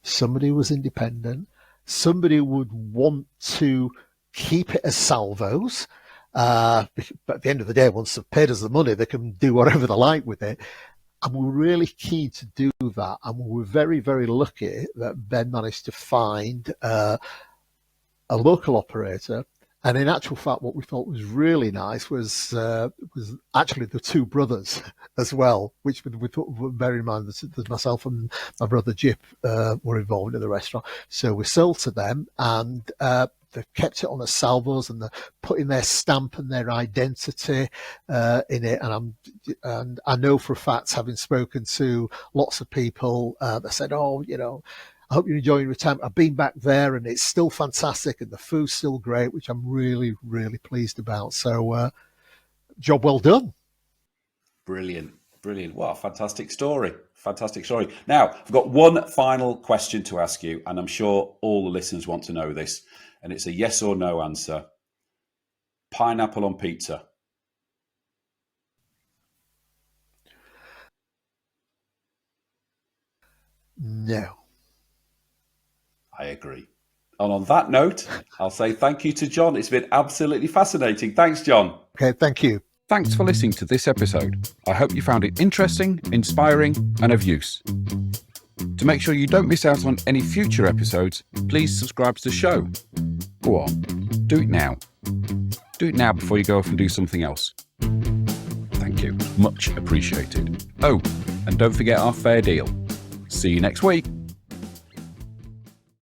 somebody who was independent, somebody who would want to keep it as Salvos. But at the end of the day, once they've paid us the money, they can do whatever they like with it. And we were really keen to do that. And we were very, very lucky that Ben managed to find a local operator. And in actual fact, what we thought was really nice was actually the two brothers as well, which we thought, bear in mind that myself and my brother Jip were involved in the restaurant. So we sold to them, and they've kept it on as Salvos, and they're putting their stamp and their identity in it. And I know for a fact, having spoken to lots of people, they said, "Oh, I hope you're enjoying your time. I've been back there and it's still fantastic and the food's still great," which I'm really, really pleased about. So job well done. Brilliant. Wow, fantastic story. Now, I've got one final question to ask you, and I'm sure all the listeners want to know this, and it's a yes or no answer. Pineapple on pizza? No. I agree. And on that note, I'll say thank you to John. It's been absolutely fascinating. Thanks, John. Okay, thank you. Thanks for listening to this episode. I hope you found it interesting, inspiring, and of use. To make sure you don't miss out on any future episodes, please subscribe to the show. Go on, do it now. Do it now before you go off and do something else. Thank you. Much appreciated. Oh, and don't forget our fair deal. See you next week.